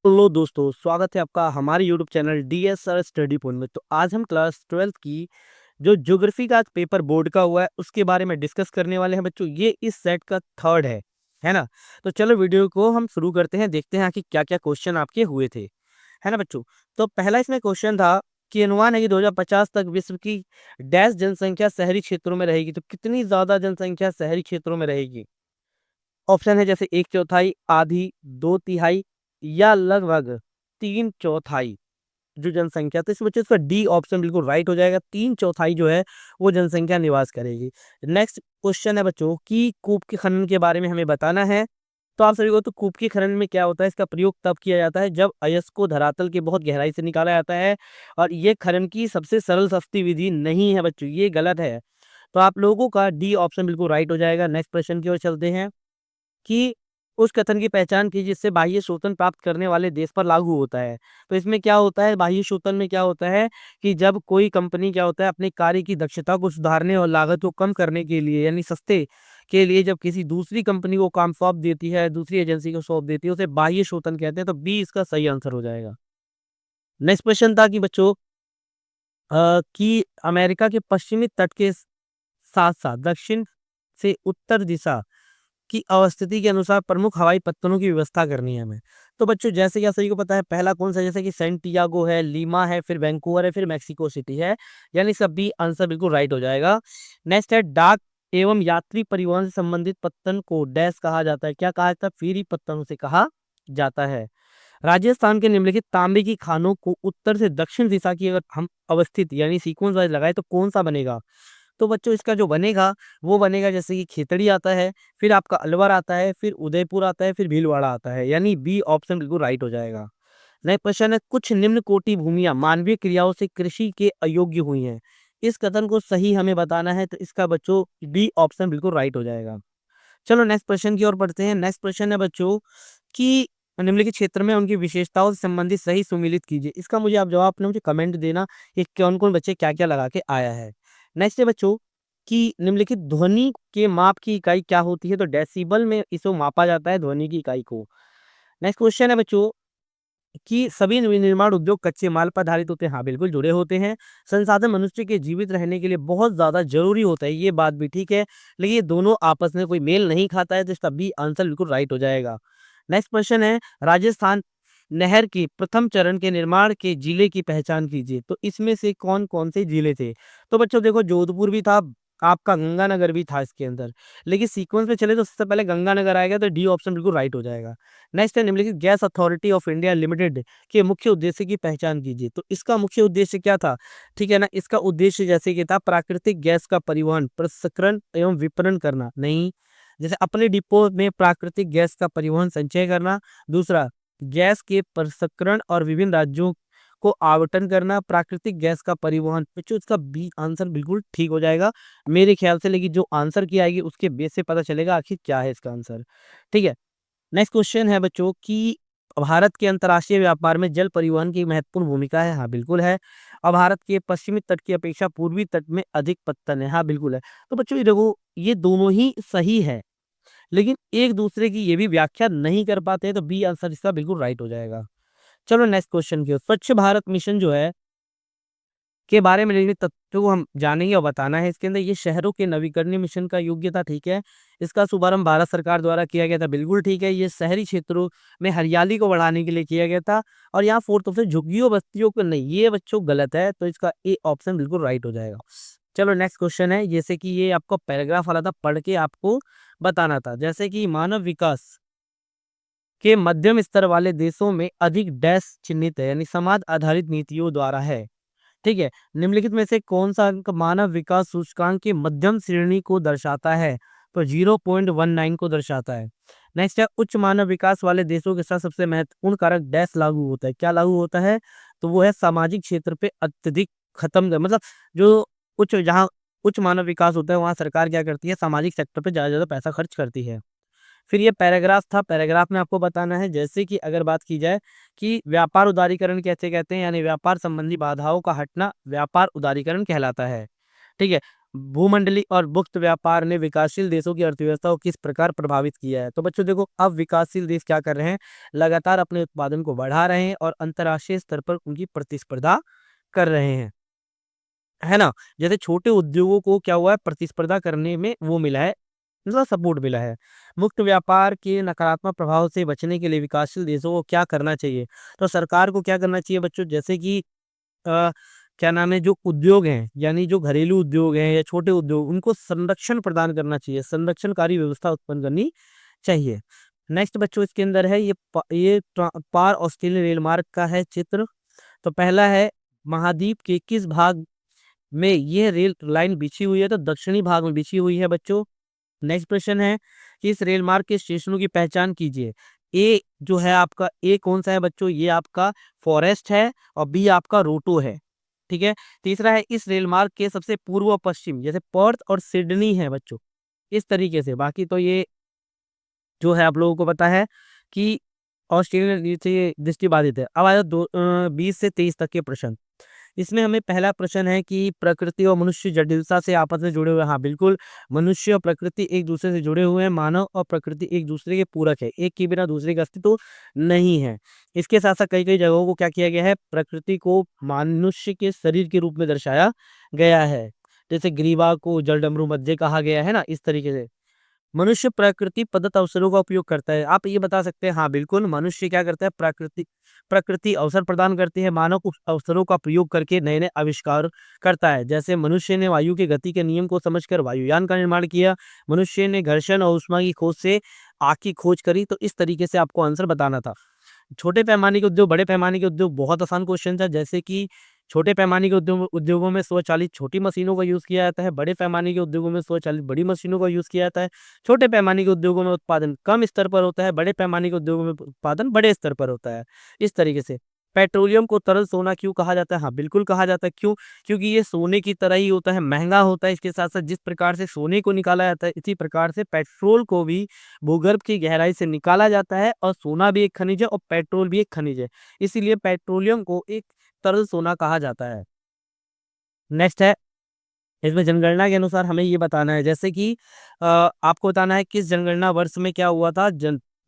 Hello दोस्तों, स्वागत है आपका हमारे YouTube channel DSR study point में। तो आज हम क्लास 12th की जो ज्योग्राफी का आज पेपर बोर्ड का हुआ है उसके बारे में डिस्कस करने वाले हैं बच्चों। ये इस सेट का थर्ड है ना। तो चलो वीडियो को हम शुरू करते हैं, देखते हैं कि क्या क्या क्वेश्चन आपके हुए थे, है ना बच्चों। तो पहला इसमें क्वेश्चन था कि अनुमान है कि 2050 तक विश्व की डैश जनसंख्या शहरी क्षेत्रों में रहेगी। तो कितनी ज्यादा जनसंख्या शहरी क्षेत्रों में रहेगी? ऑप्शन है जैसे एक चौथाई, आधी, दो तिहाई या लगभग तीन चौथाई जो जनसंख्या। तो इस बच्चे इसका डी ऑप्शन बिल्कुल राइट हो जाएगा। तीन चौथाई जो है वो जनसंख्या निवास करेगी। नेक्स्ट क्वेश्चन है बच्चों कि कूप के खनन के बारे में हमें बताना है। तो आप सभी को तो कूप के खनन में क्या होता है, इसका प्रयोग तब किया जाता है जब अयस्क को धरातल के बहुत गहराई से निकाला जाता है। और ये खनन की सबसे सरल सस्ती विधि नहीं है बच्चों, ये गलत है। तो आप लोगों का डी ऑप्शन बिल्कुल राइट हो जाएगा। नेक्स्ट प्रश्न की ओर चलते हैं कि उस कथन की पहचान कीजिए जिससे बाह्य शोषण प्राप्त करने वाले देश पर लागू होता है। तो इसमें क्या होता है, बाह्य शोषण में क्या होता है कि जब कोई कंपनी क्या होता है अपने कार्य की दक्षता को सुधारने और लागत को कम करने के लिए यानी सस्ते के लिए जब किसी दूसरी कंपनी को काम सौंप देती है, दूसरी एजेंसी को सौंप देती है, उसे बाह्य शोषण कहते हैं। तो बी इसका सही आंसर हो जाएगा। नेक्स्ट क्वेश्चन था कि बच्चों कि अमेरिका के पश्चिमी तट के साथ साथ दक्षिण से उत्तर दिशा की अवस्थिति के अनुसार प्रमुख हवाई पत्तनों की व्यवस्था करनी है हमें। तो बच्चों जैसे कि आप सभी को पता है पहला कौन सा, जैसे कि सैंटियागो है, लीमा है, फिर वैंकूवर है, फिर मेक्सिको सिटी है। यानी सब बी आंसर बिल्कुल राइट हो जाएगा। नेक्स्ट है डाक एवं यात्री परिवहन से संबंधित पत्तन को डैश कहा जाता है। क्या कहा जाता है? फेरी पत्तनों से कहा जाता है। राजस्थान के निम्नलिखित तांबे की खानों को उत्तर से दक्षिण दिशा की अगर हम अवस्थित यानी सीक्वेंस वाइज लगाए तो कौन सा बनेगा? तो बच्चों इसका जो बनेगा वो बनेगा जैसे कि खेतड़ी आता है, फिर आपका अलवर आता है, फिर उदयपुर आता है, फिर भीलवाड़ा आता है। यानी बी ऑप्शन बिल्कुल राइट हो जाएगा। नेक्स्ट क्वेश्चन है कुछ निम्न कोटि भूमियां मानवीय क्रियाओं से कृषि के अयोग्य हुई हैं। इस कथन को सही हमें बताना है। तो इसका बच्चों डी ऑप्शन बिल्कुल राइट हो जाएगा। चलो नेक्स्ट क्वेश्चन की ओर बढ़ते हैं। नेक्स्ट क्वेश्चन है बच्चों कि निम्नलिखित क्षेत्र में उनकी विशेषताओं से संबंधित सही सुमेलित कीजिए। इसका मुझे आप जवाब अपने मुझे कमेंट देना कि कौन कौन बच्चे क्या क्या लगा के आया है। नेक्स्ट है बच्चों कि निम्नलिखित ध्वनि के माप की इकाई क्या होती है? तो डेसिबल में इसको मापा जाता है ध्वनि की इकाई को। नेक्स्ट क्वेश्चन है बच्चों कि सभी निर्माण उद्योग कच्चे माल पर आधारित होते हैं। हाँ बिल्कुल जुड़े होते हैं। संसाधन मनुष्य के जीवित रहने के लिए बहुत ज्यादा जरूरी होता है, ये बात भी ठीक है। लेकिन ये दोनों आपस में कोई मेल नहीं खाता है। तो इसका बी आंसर बिल्कुल राइट हो जाएगा। नेक्स्ट क्वेश्चन है राजस्थान नहर के प्रथम चरण के निर्माण के जिले की पहचान कीजिए। तो इसमें से कौन कौन से जिले थे? तो बच्चों देखो जोधपुर भी था, आपका गंगानगर भी था इसके अंदर। लेकिन सीक्वेंस में चले तो सबसे पहले गंगानगर आएगा। तो डी ऑप्शन बिल्कुल राइट हो जाएगा। नेक्स्ट है निम्नलिखित gas authority of India limited के मुख्य उद्देश्य की पहचान कीजिए। तो इसका मुख्य उद्देश्य क्या था? ठीक है ना, इसका उद्देश्य जैसे कि था प्राकृतिक गैस का परिवहन, प्रसंस्करण एवं विपणन करना। नहीं, जैसे अपने डिपो में प्राकृतिक गैस का परिवहन संचय करना। दूसरा, गैस के प्रसंस्करण और विभिन्न राज्यों को आवंटन करना। प्राकृतिक गैस का परिवहन, बच्चों इसका बी आंसर बिल्कुल ठीक हो जाएगा मेरे ख्याल से। लेकिन जो आंसर की आएगी उसके बेस से पता चलेगा आखिर क्या है इसका आंसर। ठीक है। नेक्स्ट क्वेश्चन है बच्चों कि भारत के अंतर्राष्ट्रीय व्यापार में जल परिवहन की महत्वपूर्ण भूमिका है। हाँ बिल्कुल है। और भारत के पश्चिमी तट की अपेक्षा पूर्वी तट में अधिक पत्तन है। हाँ बिल्कुल है। तो बच्चों ये देखो ये दोनों ही सही है, लेकिन एक दूसरे की ये भी व्याख्या नहीं कर पाते हैं। तो बी आंसर इसका बिल्कुल राइट हो जाएगा। चलो नेक्स्ट क्वेश्चन की ओर। स्वच्छ भारत मिशन जो है के बारे में निम्नलिखित तथ्यों को हम जानेंगे और बताना है। इसके अंदर ये शहरों के नवीकरणीय मिशन का योग्यता ठीक है। इसका शुभारंभ भारत सरकार द्वारा किया गया था, बिल्कुल ठीक है। ये शहरी क्षेत्रों में हरियाली को बढ़ाने के लिए किया गया था। और यहाँ फोर्थ ऑप्शन झुग्गियों बस्तियों को नहीं, ये बच्चों गलत है। तो इसका ए ऑप्शन बिल्कुल राइट हो जाएगा। चलो नेक्स्ट क्वेश्चन है, जैसे कि ये आपको पैराग्राफ वाला था, पढ़ के आपको बताना था। जैसे कि मानव विकास के मध्यम स्तर वाले देशों में अधिक डैश चिन्हित है, यानी समाज आधारित नीतियों द्वारा है। ठीक है। निम्नलिखित में से कौन सा अंक मानव विकास सूचकांक की मध्यम श्रेणी को दर्शाता है? तो 0.19 को दर्शाता है। नेक्स्ट है उच्च मानव विकास वाले देशों के साथ सबसे महत्वपूर्ण कारक डैश लागू होता है। क्या लागू होता है? तो वो है सामाजिक क्षेत्र पे अत्यधिक खत्म, मतलब जो जहाँ उच्च मानव विकास होता है वहाँ सरकार क्या करती है, सामाजिक सेक्टर पे ज्यादा पैसा खर्च करती है। फिर ये पैराग्राफ था, पैराग्राफ में आपको बताना है जैसे कि अगर बात की जाए कि व्यापार उदारीकरण कैसे कहते हैं, यानी व्यापार संबंधी बाधाओं का हटना व्यापार उदारीकरण कहलाता है। ठीक है। भूमंडलीय और मुक्त व्यापार ने विकासशील देशों की अर्थव्यवस्था को किस प्रकार प्रभावित किया है? तो बच्चों देखो, अब विकासशील देश क्या कर रहे हैं, लगातार अपने उत्पादन को बढ़ा रहे हैं और अंतर्राष्ट्रीय स्तर पर उनकी प्रतिस्पर्धा कर रहे हैं, है ना? जैसे छोटे उद्योगों को क्या हुआ है, प्रतिस्पर्धा करने में वो मिला है, मतलब सपोर्ट मिला है। मुक्त व्यापार के नकारात्मक प्रभाव से बचने के लिए विकासशील देशों को क्या करना चाहिए? तो सरकार को क्या करना चाहिए बच्चों, जैसे कि अ, क्या नाम है, जो उद्योग हैं, यानी जो घरेलू उद्योग हैं या छोटे उद्योग, उनको संरक्षण प्रदान करना चाहिए, संरक्षणकारी व्यवस्था उत्पन्न करनी चाहिए। नेक्स्ट बच्चों इसके अंदर है ये पार ऑस्ट्रेलियन रेल मार्ग का है चित्र। तो पहला है, महाद्वीप के किस भाग में ये रेल लाइन बिछी हुई है? तो दक्षिणी भाग में बिछी हुई है बच्चों। नेक्स्ट प्रश्न है कि इस रेल मार्ग के स्टेशनों की पहचान कीजिए। ए जो है आपका, ए कौन सा है बच्चों, ये आपका फॉरेस्ट है और बी आपका रोटो है। ठीक है। तीसरा है, इस रेल मार्ग के सबसे पूर्व और पश्चिम, जैसे पर्थ और सिडनी है बच्चों, इस तरीके से। बाकी तो ये जो है आप लोगों को पता है कि ऑस्ट्रेलिया से दृष्टिबाधित है। अब आया 20 से 23 तक के प्रश्न। इसमें हमें पहला प्रश्न है कि प्रकृति और मनुष्य जटिलता से आपस में जुड़े हुए हैं। हाँ बिल्कुल, मनुष्य और प्रकृति एक दूसरे से जुड़े हुए हैं, मानव और प्रकृति एक दूसरे के पूरक है, एक के बिना दूसरे का अस्तित्व नहीं है। इसके साथ साथ कई कई जगहों को क्या किया गया है, प्रकृति को मनुष्य के शरीर के रूप में दर्शाया गया है। जैसे ग्रीवा को जलडमरू मध्य कहा गया है ना, इस तरीके से। मनुष्य प्राकृतिक प्रदत्त अवसरों का उपयोग करता है। आप ये बता सकते हैं, हाँ बिल्कुल, मनुष्य क्या करता है, प्रकृति अवसर प्रदान करती है, मानव उस अवसरों का प्रयोग करके नए नए आविष्कार करता है। जैसे मनुष्य ने वायु के गति के नियम को समझकर वायुयान का निर्माण किया, मनुष्य ने घर्षण और ऊष्मा की खोज से आग की खोज करी। तो इस तरीके से आपको आंसर बताना था। छोटे पैमाने के उद्योग, बड़े पैमाने के उद्योग, बहुत आसान क्वेश्चन था। जैसे कि छोटे पैमाने के उद्योगों में स्वचालित छोटी मशीनों का यूज़ किया जाता है, बड़े पैमाने के उद्योगों में स्वचालित बड़ी मशीनों का यूज़ किया जाता है। छोटे पैमाने के उद्योगों में उत्पादन कम स्तर पर होता है, बड़े पैमाने के उद्योगों में उत्पादन बड़े स्तर पर होता है। इस तरीके से पेट्रोलियम को तरल सोना क्यों कहा जाता है? हाँ, बिल्कुल कहा जाता है। क्यों? क्योंकि ये सोने की तरह ही होता है, महँगा होता है। इसके साथ-साथ जिस प्रकार से सोने को निकाला जाता है, इसी प्रकार से पेट्रोल को भी भूगर्भ की गहराई से निकाला जाता है, और सोना भी एक खनिज है और पेट्रोल भी एक खनिज है। इसीलिए पेट्रोलियम को एक तरल सोना कहा जाता है। नेक्स्ट है, इसमें जनगणना के अनुसार हमें ये बताना है, जैसे कि आपको बताना है किस जनगणना वर्ष में क्या हुआ था,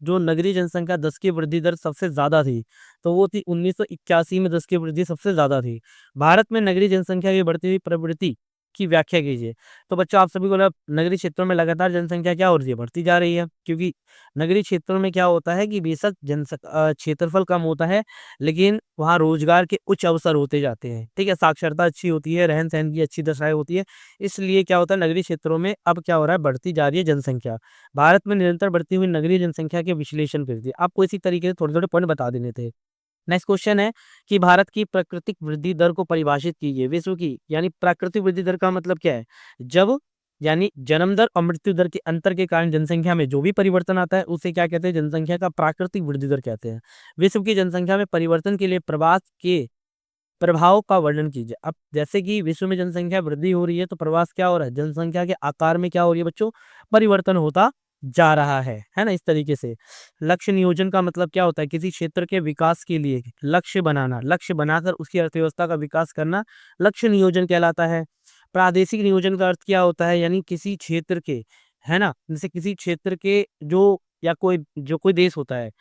जो नगरीय जनसंख्या 10 की वृद्धि दर सबसे ज़्यादा थी, तो वो थी 1981 में 10 की वृद्धि सबसे ज़्यादा थी। भारत में नगरीय जनसंख्या की बढ़ती हुई प्रवृत्ति की व्याख्या कीजिए। तो बच्चों आप सभी को नगरीय क्षेत्रों में लगातार जनसंख्या क्या हो रही है, बढ़ती जा रही है, क्योंकि नगरीय क्षेत्रों में क्या होता है कि बेशक क्षेत्रफल कम होता है, लेकिन वहाँ रोजगार के उच्च अवसर होते जाते हैं। ठीक है, साक्षरता अच्छी होती है, रहन-सहन की अच्छी दशाएँ होती है। इसलिए क्या होता है, नगरीय क्षेत्रों में अब क्या हो रहा है, बढ़ती जा रही है जनसंख्या। भारत में निरंतर बढ़ती हुई नगरीय जनसंख्या के विश्लेषण कीजिए। आपको इसी तरीके से थोड़े-थोड़े पॉइंट बता देने थे। नेक्स्ट क्वेश्चन है कि भारत की प्राकृतिक वृद्धि दर को परिभाषित कीजिए। विश्व की यानी प्राकृतिक वृद्धि दर का मतलब क्या है? जब यानी जन्म दर और मृत्यु दर के अंतर के कारण जनसंख्या में जो भी परिवर्तन आता है, उसे क्या कहते हैं, जनसंख्या का प्राकृतिक वृद्धि दर कहते हैं। विश्व की जनसंख्या में परिवर्तन के लिए प्रवास के प्रभाव का वर्णन कीजिए। अब जैसे कि विश्व में जनसंख्या वृद्धि हो रही है, तो प्रवास क्या हो रहा है, जनसंख्या के आकार में क्या हो रही है बच्चों, परिवर्तन होता जा रहा है ना, इस तरीके से। लक्ष्य नियोजन का मतलब क्या होता है, किसी क्षेत्र के विकास के लिए लक्ष्य बनाना, लक्ष्य बनाकर उसकी अर्थव्यवस्था का विकास करना लक्ष्य नियोजन कहलाता है। प्रादेशिक नियोजन का अर्थ क्या होता है, यानी किसी क्षेत्र के, है ना, जैसे किसी क्षेत्र के जो, या कोई देश होता है,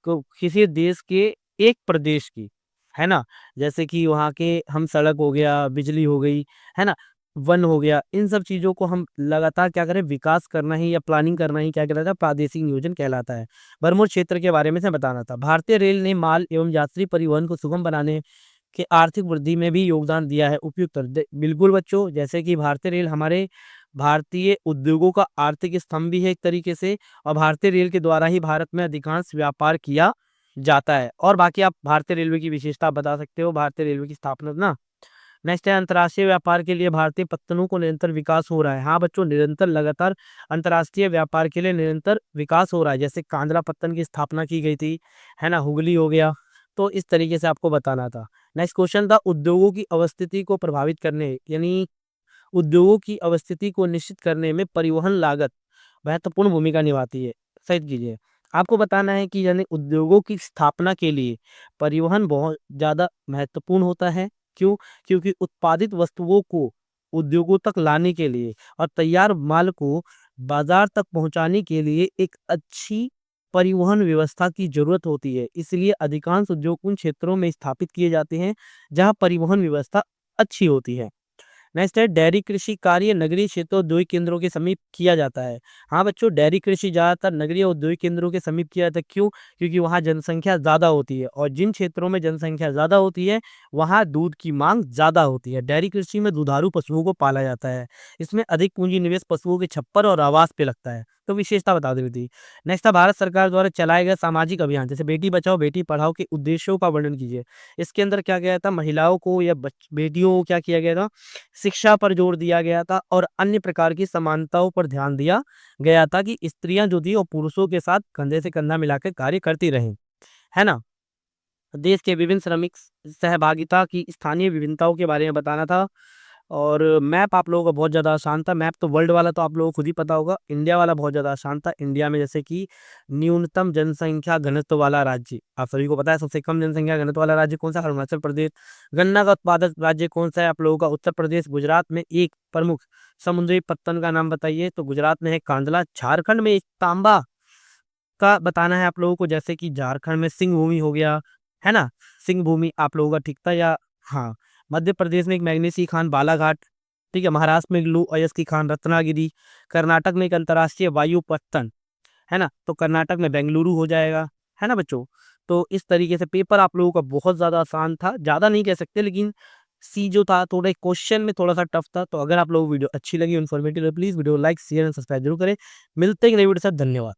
किसी देश के एक प्रदेश की, है ना, जैसे कि वहाँ के हम सड़क हो गया, बिजली हो गई, है ना, वन हो गया, इन सब चीज़ों को हम लगातार क्या करें, विकास करना ही या प्लानिंग करना ही क्या कहलाता है, प्रादेशिक नियोजन कहलाता है। भरमूर क्षेत्र के बारे में से बताना था। भारतीय रेल ने माल एवं यात्री परिवहन को सुगम बनाने के आर्थिक वृद्धि में भी योगदान दिया है। उपयुक्त बिल्कुल बच्चों, जैसे कि भारतीय रेल हमारे भारतीय उद्योगों का आर्थिक स्तंभ भी है एक तरीके से, और भारतीय रेल के द्वारा ही भारत में अधिकांश व्यापार किया जाता है। और बाकी आप भारतीय रेलवे की विशेषता बता सकते हो, भारतीय रेलवे की स्थापना ना। नेक्स्ट है, अंतर्राष्ट्रीय व्यापार के लिए भारतीय पत्तनों को निरंतर विकास हो रहा है। हाँ बच्चों, निरंतर लगातार अंतर्राष्ट्रीय व्यापार के लिए निरंतर विकास हो रहा है। जैसे कांदला पत्तन की स्थापना की गई थी, है ना, हुगली हो गया। तो इस तरीके से आपको बताना था। नेक्स्ट क्वेश्चन था, उद्योगों की अवस्थिति को प्रभावित करने, यानी उद्योगों की अवस्थिति को निश्चित करने में परिवहन लागत महत्वपूर्ण भूमिका निभाती है। सही कीजिए। आपको बताना है कि यानी उद्योगों की स्थापना के लिए परिवहन बहुत ज़्यादा महत्वपूर्ण होता है। क्यों? क्योंकि उत्पादित वस्तुओं को उद्योगों तक लाने के लिए और तैयार माल को बाजार तक पहुंचाने के लिए एक अच्छी परिवहन व्यवस्था की जरूरत होती है। इसलिए अधिकांश उद्योग उन क्षेत्रों में स्थापित किए जाते हैं जहां परिवहन व्यवस्था अच्छी होती है। नेक्स्ट है डेयरी कृषि कार्य नगरीय क्षेत्र औद्योगिक केंद्रों के समीप किया जाता है। हाँ बच्चों, डेयरी कृषि ज्यादातर नगरीय औद्योगिक केंद्रों के समीप किया जाता है। क्यों? क्योंकि वहाँ जनसंख्या ज्यादा होती है और जिन क्षेत्रों में जनसंख्या ज्यादा होती है वहाँ दूध की मांग ज्यादा होती है। डेयरी कृषि में दुधारू पशुओं को पाला जाता है। इसमें अधिक पूंजी निवेश पशुओं के छप्पर और आवास पे लगता है। तो विशेषता बता देती थी। नेक्स्ट है भारत सरकार द्वारा चलाए गए सामाजिक अभियान जैसे बेटी बचाओ बेटी पढ़ाओ के उद्देश्यों का वर्णन कीजिए। इसके अंदर क्या गया था, महिलाओं को या बेटियों को क्या किया गया था, शिक्षा पर जोर दिया गया था और अन्य प्रकार की समानताओं पर ध्यान दिया गया था कि स्त्रियां जो थी वो पुरुषों के साथ कंधे से कंधा मिलाकर कार्य करती रहें, है ना। देश के विभिन्न श्रमिक सहभागिता की स्थानीय विभिन्नताओं के बारे में बताना था। और मैप आप लोगों का बहुत ज़्यादा आसान था। मैप तो वर्ल्ड वाला तो आप लोगों को खुद ही पता होगा, इंडिया वाला बहुत ज़्यादा आसान था। इंडिया में जैसे कि न्यूनतम जनसंख्या घनत्व वाला राज्य आप सभी को पता है, सबसे कम जनसंख्या घनत्व वाला राज्य कौन सा? अरुणाचल प्रदेश। गन्ना का उत्पादक राज्य कौन सा है आप लोगों का? उत्तर प्रदेश। गुजरात में एक प्रमुख समुद्री पत्तन का नाम बताइए, तो गुजरात में है कांडला। झारखंड में एक तांबा का बताना है आप लोगों को, जैसे कि झारखंड में सिंह भूमि हो गया, है ना। सिंह भूमि आप लोगों का ठीक था या? हाँ। मध्य प्रदेश में एक मैग्नीसी खान बालाघाट, ठीक है। महाराष्ट्र में एक लू अयस्की खान रत्नागिरी। कर्नाटक में एक अंतर्राष्ट्रीय वायु पत्तन, है ना, तो कर्नाटक में बेंगलुरु हो जाएगा, है ना बच्चों। तो इस तरीके से पेपर आप लोगों का बहुत ज्यादा आसान था, ज्यादा नहीं कह सकते, लेकिन सी जो था थोड़ा क्वेश्चन में थोड़ा सा टफ था। तो अगर आप लोगों को वीडियो अच्छी लगी, informative, please video like share and subscribe जरूर करें। मिलते हैं नई वीडियो के साथ। धन्यवाद।